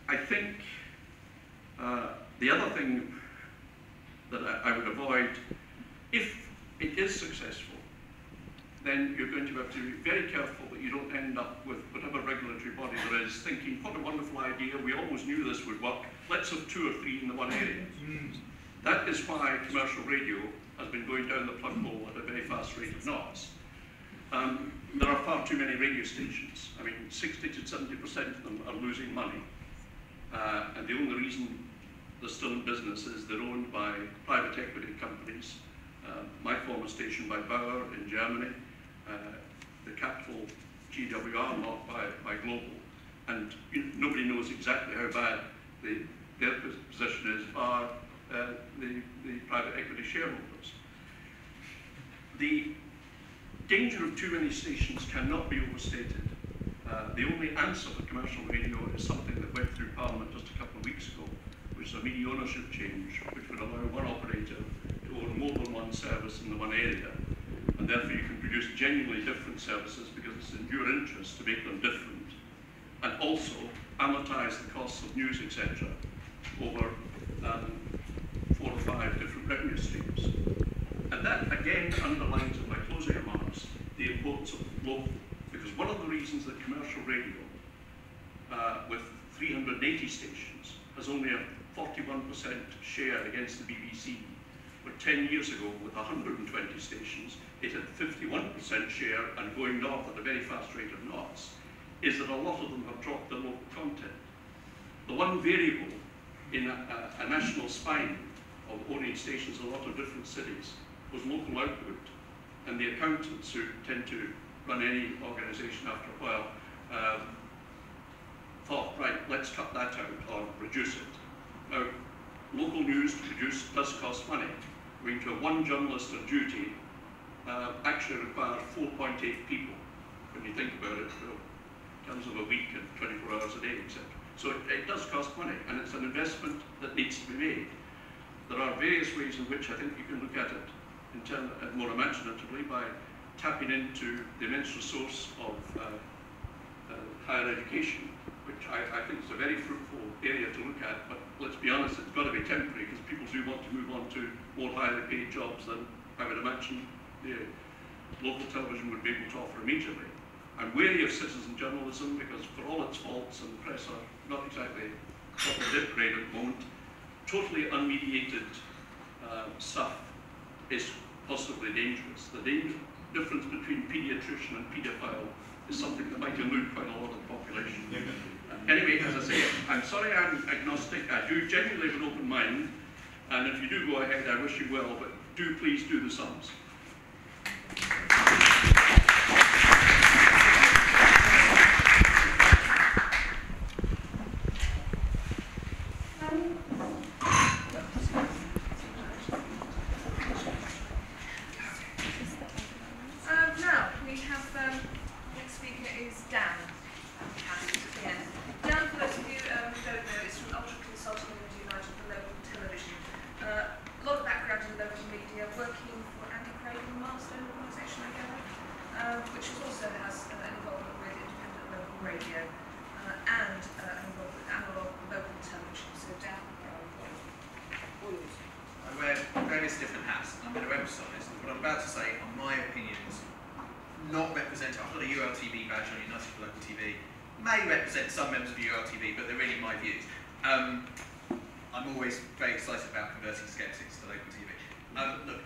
I think the other thing that I would avoid, if it is successful, then you're going to have to be very careful that you don't end up with whatever regulatory body there is thinking, what a wonderful idea, we always knew this would work, let's have 2 or 3 in the one area. That is why commercial radio has been going down the plug hole at a very fast rate of knots. There are far too many radio stations. I mean, 60 to 70% of them are losing money. And the only reason they're still in business is they're owned by private equity companies. My former station by Bauer in Germany, the capital GWR lot by Global. And nobody knows exactly how bad their position is, bar the private equity shareholders. The danger of too many stations cannot be overstated. The only answer for commercial radio is something that went through Parliament just a couple of weeks ago, which is a media ownership change, which would allow one operator to own more than one service in the one area, and therefore you can produce genuinely different services because it's in your interest to make them different, and also amortize the costs of news, etc., over 4 or 5 different revenue streams. And that again underlines in my closing remarks the importance of local, because one of the reasons that commercial radio with 380 stations has only a 41% share against the BBC, but 10 years ago with 120 stations it had 51% share and going north at a very fast rate of knots, is that a lot of them have dropped their local content. The one variable in a national spine of owning stations in a lot of different cities was local output, and the accountants who tend to run any organisation after a while thought, right, let's cut that out or reduce it. Now, local news to produce does cost money. Going to have 1 journalist on duty actually requires 4.8 people when you think about it, in terms of a week and 24 hours a day, etc. So it does cost money, and it's an investment that needs to be made. There are various ways in which I think you can look at it more imaginatively by tapping into the immense resource of higher education, which I think is a very fruitful area to look at, but let's be honest, it's got to be temporary because people do want to move on to more highly paid jobs than I would imagine the local television would be able to offer immediately. I'm wary of citizen journalism because for all its faults, and the press are not exactly top of dip grade at the moment, totally unmediated stuff is possibly dangerous. The difference between paediatrician and paedophile is something that might elude quite a lot of the population. Anyway, as I say, I'm sorry I'm agnostic. I do genuinely have an open mind, and if you do go ahead, I wish you well, but do please do the sums. Some members of ULTV, but they're really my views. I'm always very excited about converting skeptics to local TV. Look,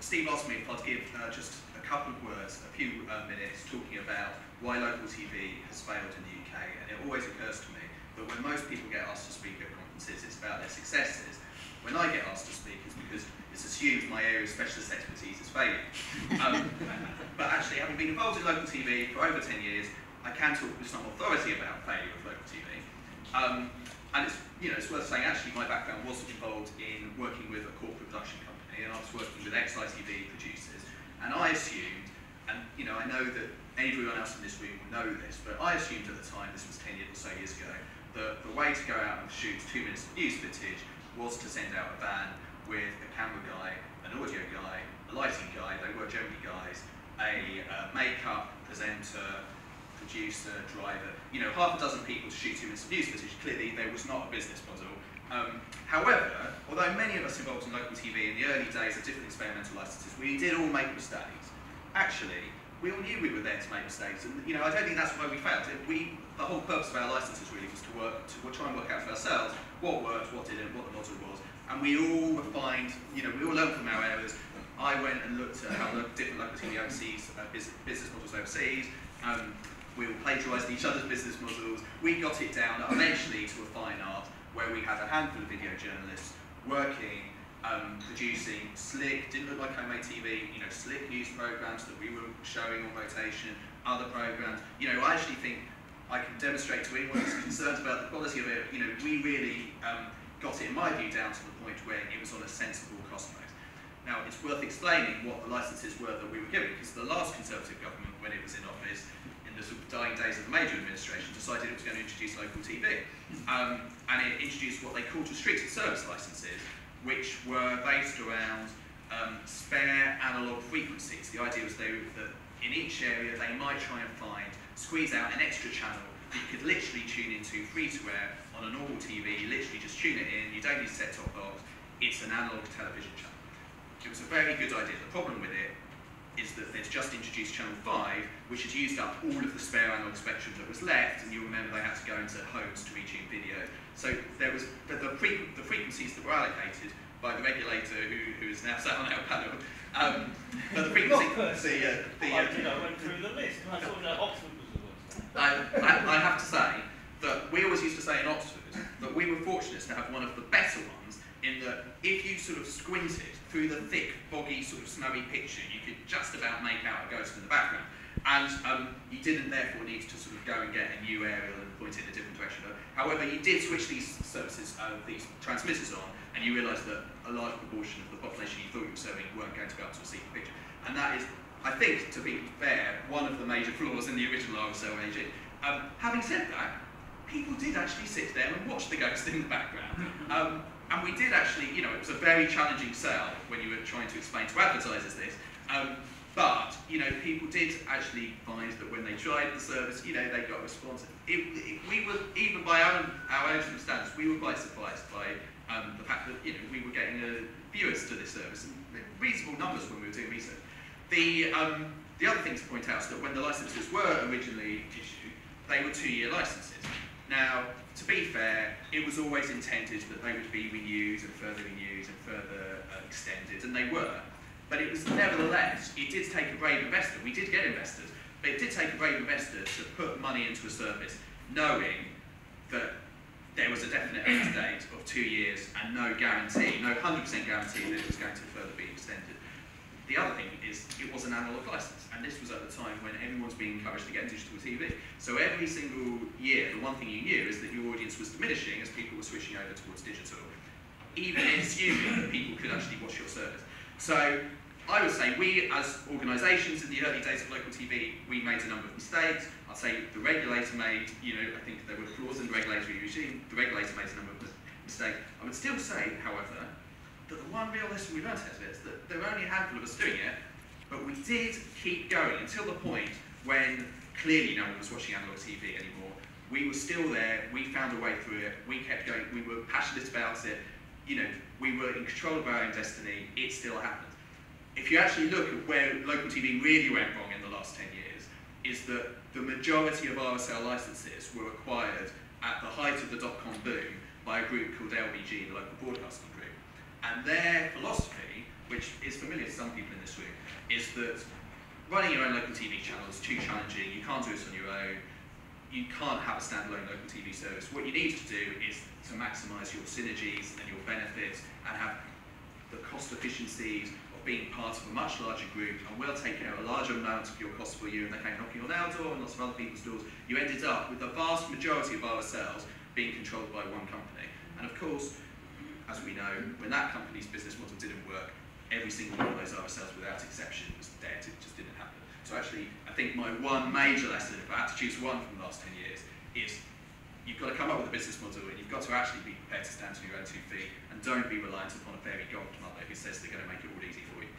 Steve asked me if I'd give just a couple of words, a few minutes, talking about why local TV has failed in the UK, and it always occurs to me that when most people get asked to speak at conferences, it's about their successes. When I get asked to speak, it's because it's assumed my area of specialist expertise is failing. But actually, having been involved in local TV for over 10 years, I can talk with some authority about failure of local TV. And it's worth saying, actually, my background was involved in working with a corporate production company, and I was working with ex-ITV producers. And I assumed, and I know that everyone else in this room will know this, but I assumed at the time, this was 10 years or so years ago, that the way to go out and shoot 2 minutes of news footage was to send out a van with a camera guy, an audio guy, a lighting guy, they were generally guys, a makeup, presenter, producer, driver, half a dozen people to shoot 2 minutes However, although many of us involved in local TV in the early days of different experimental licenses, we did all make mistakes. Actually, we all knew we were there to make mistakes, and I don't think that's why we failed. The whole purpose of our licenses really was to try and work out for ourselves what worked, what didn't, what the model was, and we all refined. We all learned from our errors. I went and looked at how different local TV overseas business models overseas. We all plagiarised each other's business models. We got it down eventually to a fine art where we had a handful of video journalists working, producing slick, didn't look like homemade TV, slick news programmes that we were showing on rotation, other programmes. I actually think I can demonstrate to anyone who's concerned about the quality of it, we really got it, in my view, down to the point where it was on a sensible cost base. Now, it's worth explaining what the licences were that we were given, because the last Conservative government, when it was in office, in the sort of dying days of the Major administration, decided it was going to introduce local TV. And it introduced what they called restricted service licences, which were based around spare analogue frequencies. The idea was that in each area they might try and squeeze out an extra channel that you could literally tune into free-to-air on a normal TV. You literally just tune it in, you don't need a set-top box, it's an analogue television channel. It was a very good idea. The problem with it is that they'd just introduced Channel 5, which had used up all of the spare analogue spectrum that was left, and you'll remember they had to go into homes to retune video. So there was the frequencies that were allocated by the regulator, who is now sat on our panel. But the frequency, I went through the list, and I thought that Oxford was the worst. I have to say that we always used to say in Oxford that we were fortunate to have one of the better ones, in that if you sort of squinted through the thick, boggy, sort of snowy picture, you could just about make out a ghost in the background. And you didn't therefore need to sort of go and get a new aerial and point it in a different direction. However, you did switch these services, these transmitters on, and you realised that a large proportion of the population you thought you were serving weren't going to be able to see the picture. And that is, I think, to be fair, one of the major flaws in the original RSL regime. Having said that, people did actually sit there and watch the ghost in the background. And we did actually, it was a very challenging sell when you were trying to explain to advertisers this. But people did actually find that when they tried the service, they got responsive. We were, even by our own standards, we were quite surprised by the fact that we were getting viewers to this service, and reasonable numbers when we were doing research. The other thing to point out is that when the licences were originally issued, they were 2-year licences. Now, to be fair, it was always intended that they would be renewed and further extended, and they were. But it was nevertheless, it did take a brave investor. We did get investors, but it did take a brave investor to put money into a service, knowing that there was a definite end date of 2 years and no guarantee, no 100% guarantee that it was going to further be extended. The other thing is, it was an analogue license, and this was at the time when everyone's being encouraged to get digital TV. So every single year, the one thing you knew is that your audience was diminishing as people were switching over towards digital, even assuming that people could actually watch your service. So I would say we, as organisations in the early days of local TV, we made a number of mistakes. I'd say the regulator made, I think there were flaws in the regulatory regime. The regulator made a number of mistakes. I would still say, however, that the one real lesson we learned out of it is that there were only a handful of us doing it, but we did keep going until the point when clearly no one was watching analogue TV anymore. We were still there, we found a way through it, we kept going, we were passionate about it, we were in control of our own destiny, it still happened. If you actually look at where local TV really went wrong in the last 10 years, is that the majority of RSL licences were acquired at the height of the dot-com boom by a group called LBG, the Local Broadcasting Group. And their philosophy, which is familiar to some people in this room, is that running your own local TV channel is too challenging, you can't do it on your own, you can't have a standalone local TV service. What you need to do is to maximise your synergies and your benefits and have the cost efficiencies of being part of a much larger group, and we'll take care of a larger amount of your costs for you, and they came knocking on our door and lots of other people's doors. You ended up with the vast majority of RSLs being controlled by one company. And of course, as we know, when that company's business model didn't work, every single one of those RSLs without exception was dead. It just didn't happen. So actually, I think my one major lesson, if I had to choose one from the last 10 years, is you've got to come up with a business model, and you've got to actually be prepared to stand on your own 2 feet, and don't be reliant upon a fairy godmother who says they're going to make it all easy for you.